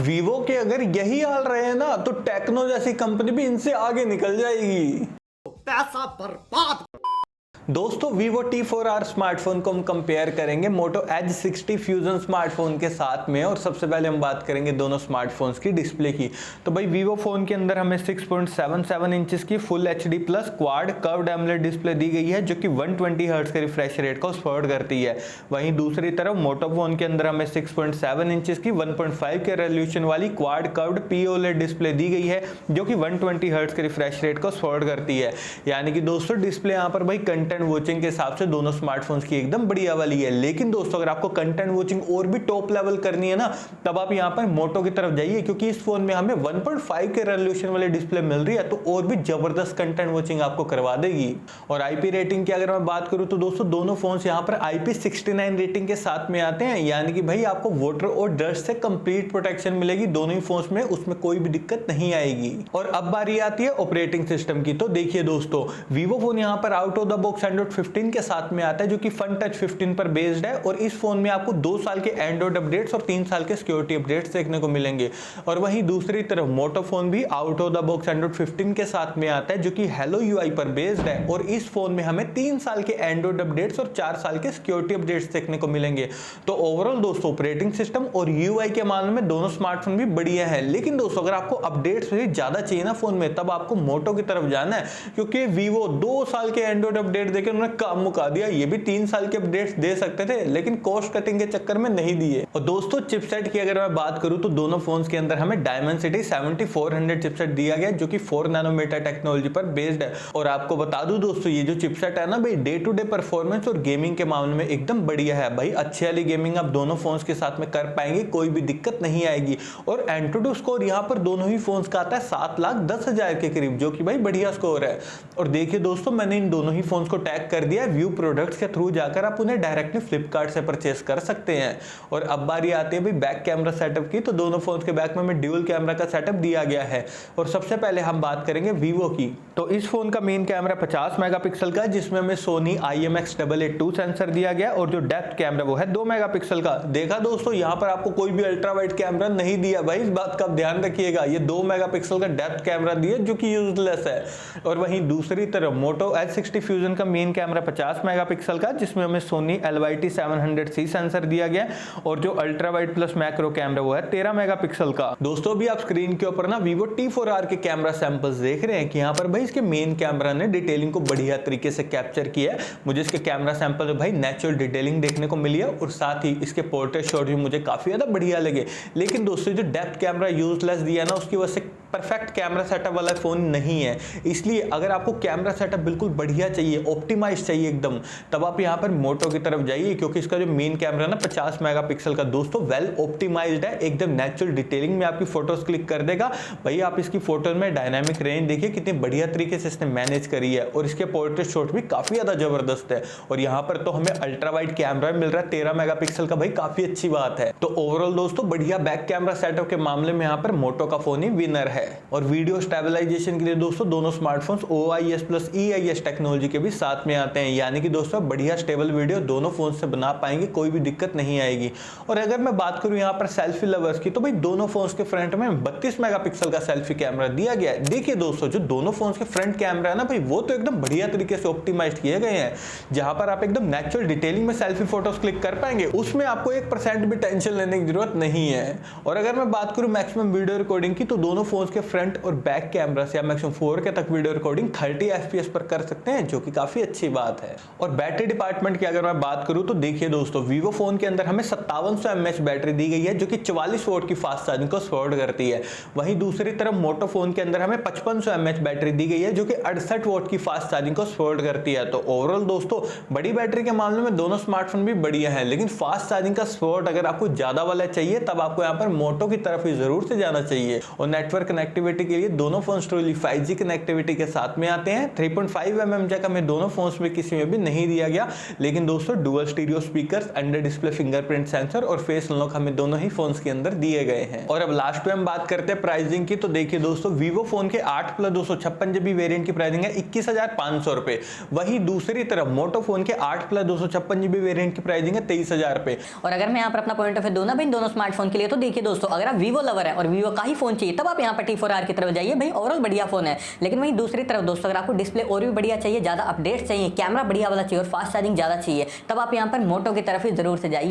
Vivo के अगर यही हाल रहे ना तो टेक्नो जैसी कंपनी भी इनसे आगे निकल जाएगी। पैसा बर्बाद। दोस्तों Vivo T4R स्मार्टफोन को हम कंपेयर करेंगे Moto Edge 60 फ्यूजन स्मार्टफोन के साथ में, और सबसे पहले हम बात करेंगे दोनों स्मार्टफोन्स की डिस्प्ले की। तो भाई Vivo फोन के अंदर हमें 6.77 इंचेस की full HD plus quad curved AMOLED display दी गई है जो कि 120 हर्ट्ज के रिफ्रेश रेट को सपोर्ट करती है। वहीं दूसरी तरफ Moto फोन के अंदर हमें 6.7 इंचेस की 1.5 के रेजोल्यूशन वाली क्वाड कर्व्ड POLED डिस्प्ले दी गई है जो कि 120 हर्ट्ज के रिफ्रेश रेट को सपोर्ट करती है। यानी कि दोस्तों डिस्प्ले यहाँ पर भाई कंटेंट वॉचिंग के हिसाब से दोनों स्मार्टफोन्स की एकदम बढ़िया वाली है। लेकिन दोस्तों अगर आपको कंटेंट वॉचिंग और भी टॉप लेवल करनी है ना, तब आप यहाँ पर मोटो की तरफ जाइए, क्योंकि इस फोन में हमें 1.5 के रेजोल्यूशन वाली डिस्प्ले मिल रही है, तो और भी जबरदस्त कंटेंट वॉचिंग आपको करवा देगी। और आईपी रेटिंग की अगर मैं बात करूं तो दोस्तों दोनों फोन्स यहाँ पर IP69 रेटिंग के साथ में आते हैं, यानी कि भाई आपको वाटर और डस्ट से कंप्लीट प्रोटेक्शन मिलेगी दोनों ही फोन्स में, उसमें कोई भी दिक्कत नहीं आएगी। और अब बारी आती है ऑपरेटिंग सिस्टम की। तो देखिए दोस्तों Vivo फोन यहाँ पर out of the box Android 15 के साथ में आता है जो कि फन टच 15 पर बेस्ड है, और इस फोन में आपको 2 साल के एंड्रॉइड अपडेट्स और 3 साल के सिक्योरिटी अपडेट्स देखने को मिलेंगे। और वहीं दूसरी तरफ मोटो फोन भी out of the box Android 15 के साथ में आता है जो कि हेलो UI पर बेस्ड है, और इस फोन में हमें 3 साल के एंड्रॉइड अपडेट्स और 4 साल के सिक्योरिटी अपडेट्स देखने को मिलेंगे। तो ओवरऑल दोस्तों ऑपरेटिंग सिस्टम और UI के मामले में दोनों स्मार्टफोन भी बढ़िया है। लेकिन दोस्तों अगर आपको अपडेट्स ज्यादा चाहिए ना फोन में, तब आपको मोटो की तरफ जाना है, क्योंकि Vivo 2 साल के एंड्रॉइड अपडेट देकर उन्होंने काम मुका दिया। ये भी 3 साल के अपडेट्स दे सकते थे, लेकिन कॉस्ट कटिंग के चक्कर में नहीं दिए। और दोस्तों चिपसेट की अगर मैं बात करूं तो दोनों फोन्स के अंदर हमें Dimensity 7400 चिपसेट दिया गया जो कि 4 नैनोमीटर टेक्नोलॉजी पर बेस्ड है। और आपको बता दूं दोस्तों ये जो चिपसेट है ना भाई, डे टू डे परफॉर्मेंस और गेमिंग के मामले में एकदम बढ़िया है भाई। अच्छी वाली गेमिंग आप दोनों फोन्स के साथ में कर पाएंगे, कोई भी दिक्कत नहीं आएगी। और एंटूडू स्कोर यहाँ पर दोनों ही फोन्स का आता है 7,10,000 के करीब, जो कि भाई बढ़िया स्कोर है। और देखिए दोस्तों मैंने इन दोनों ही फोन्स को टैग कर दिया है व्यू प्रोडक्ट्स के थ्रू, जाकर आप उन्हें डायरेक्टली फ्लिपकार्ट से परचेस कर सकते हैं। और अब बारी आती है भाई बैक कैमरा सेटअप की। तो दोनों फोन्स के बैक में हमें ड्यूल कैमरा का सेटअप दिया गया है। और सबसे पहले हम बात करेंगे Vivo की। तो इस फोन का मेन कैमरा 50 मेगापिक्सल का, जिसमें हमें Sony IMX882 सेंसर दिया गया, और जो डेप्थ कैमरा वो है 2 मेगापिक्सल का। देखा दोस्तों यहाँ पर आपको कोई भी अल्ट्रा वाइड कैमरा नहीं दिया भाई, इस बात का आप ध्यान रखिएगा। ये 2 मेगापिक्सल का डेप्थ कैमरा दिया जो कि यूजलेस है। और वहीं दूसरी तरफ Moto Edge 60 फ्यूजन का मेन कैमरा 50 मेगापिक्सल का, जिसमें हमें Sony LYT700C सेंसर दिया गया, और जो ultra wide plus macro camera वो है 13 मेगापिक्सल का। दोस्तों भी आप स्क्रीन के ऊपर ना Vivo T4R के कैमरा सैंपल्स देख रहे हैं कि यहाँ पर भाई इसके मेन कैमरा ने डिटेलिंग को बढ़िया तरीके से कैप्चर किया है। मुझे इसके कैमरा सैंपल में भाई नेचुरल डिटेलिंग देखने को मिली है, और साथ ही इसके पोर्ट्रेट शॉट भी मुझे काफी ज्यादा बढ़िया लगे। लेकिन दोस्तों जो डेप्थ कैमरा यूजलेस दिया ना, उसकी वजह से परफेक्ट कैमरा सेटअप वाला फोन नहीं है। इसलिए अगर आपको कैमरा सेटअप बिल्कुल बढ़िया चाहिए, ऑप्टिमाइज चाहिए एकदम, तब आप यहाँ पर मोटो की तरफ जाइए, क्योंकि इसका जो मेन कैमरा ना 50 मेगापिक्सल का दोस्तों वेल ऑप्टिमाइज्ड है, एकदम नेचुरल डिटेलिंग में आपकी फोटोज क्लिक कर देगा। भाई आप इसकी फोटो में डायनामिक रेंज देखिए कितनी बढ़िया तरीके से इसने मैनेज करी है, और इसके पोर्ट्रेट शॉट भी काफी ज्यादा जबरदस्त है। और यहाँ पर तो हमें अल्ट्रा वाइड कैमरा मिल रहा है 13 मेगापिक्सल का, भाई काफी अच्छी बात है। तो ओवरऑल दोस्तों बढ़िया बैक कैमरा सेटअप के मामले में यहाँ पर मोटो का फोन ही विनर है। और वीडियो स्टेबलाइजेशन के लिए दोस्तों दोनों smartphones OIS plus EIS technology के भी साथ में आते हैं, यानी कि दोस्तों बढ़िया स्टेबल वीडियो दोनों फोन से बना पाएंगे, कोई भी दिक्कत नहीं आएगी। और अगर मैं बात करूं यहाँ पर सेल्फी लवर्स की, तो भाई दोनों फोन्स के फ्रंट में 32 मेगापिक्सल का सेल्फी कैमरा दिया गया है। देखिए दोस्तों जो दोनों फोन्स के फ्रंट कैमरा है ना भाई, वो तो एकदम बढ़िया तरीके से ऑप्टिमाइज किए गए हैं, जहां पर आप एकदम नेचुरल डिटेलिंग में सेल्फी फोटोज क्लिक कर पाएंगे। उसमें आपको 1% भी टेंशन लेने की जरूरत नहीं है। और अगर मैं बात करूं मैक्सिमम वीडियो रिकॉर्डिंग की, तो दोनों फोन्स के फ्रंट और बैक कैमरा से आप मैक्सिमम 4K तक वीडियो रिकॉर्डिंग 30 FPS पर कर सकते हैं, जो कि काफी अच्छी बात है। और बैटरी डिपार्टमेंट की अगर मैं बात करूं तो देखिए दोस्तों Vivo फोन के अंदर हमें 5700 mAh बैटरी दी गई है, जो कि 44 वोल्ट की फास्ट चार्जिंग को सपोर्ट करती है। वहीं दूसरी तरफ मोटो फोन के अंदर हमें 5500 mAh बैटरी दी गई है, जो कि 68 वोल्ट की फास्ट चार्जिंग को सपोर्ट करती है। तो ओवरऑल दोस्तों बड़ी बैटरी के मामले में दोनों स्मार्टफोन भी बढ़िया है, लेकिन फास्ट चार्जिंग का सपोर्ट अगर आपको ज्यादा वाला चाहिए, तब आपको यहाँ पर मोटो की तरफ ही जरूर से जाना चाहिए। और नेटवर्क कनेक्टिविटी के लिए दोनों फोन ट्रूली 5G कनेक्टिविटी के साथ में आते हैं। 3.5 mm जैक हमें दोनों फोन्स में किसी में भी नहीं दिया गया। लेकिन दोस्तों dual stereo speakers, under display fingerprint sensor और फेस अनलॉक हमें दोनों ही फोन्स के अंदर दिए गए हैं। और अब लास्ट में हम बात करते हैं प्राइसिंग की। तो देखिए दोस्तों, वीवो फोन के 8 प्लस 256 जीबी वेरिएंट की प्राइसिंग है 21,500 रुपए। वही दूसरी तरफ मोटो फोन के 8 प्लस 256 जीबी वेरिएंट की प्राइसिंग है 23,000 रुपए। और अगर मैं यहाँ पर अपना पॉइंट ऑफ व्यू दूं ना भाई दोनों स्मार्टफोन के लिए, तो देखिए दोस्तों, अगर आप वीवो लवर है और वीवो का ही फोन चाहिए तब आप यहाँ पर T4R की तरफ जाइए भाई, ओवरऑल बढ़िया फोन है। लेकिन वहीं दूसरी तरफ दोस्तों, अगर आपको डिस्प्ले और भी बढ़िया चाहिए, ज्यादा अपडेट्स चाहिए, कैमरा बढ़िया वाला चाहिए और फास्ट चार्जिंग ज्यादा चाहिए, तब आप यहाँ पर मोटो की तरफ ही जरूर से जाइए।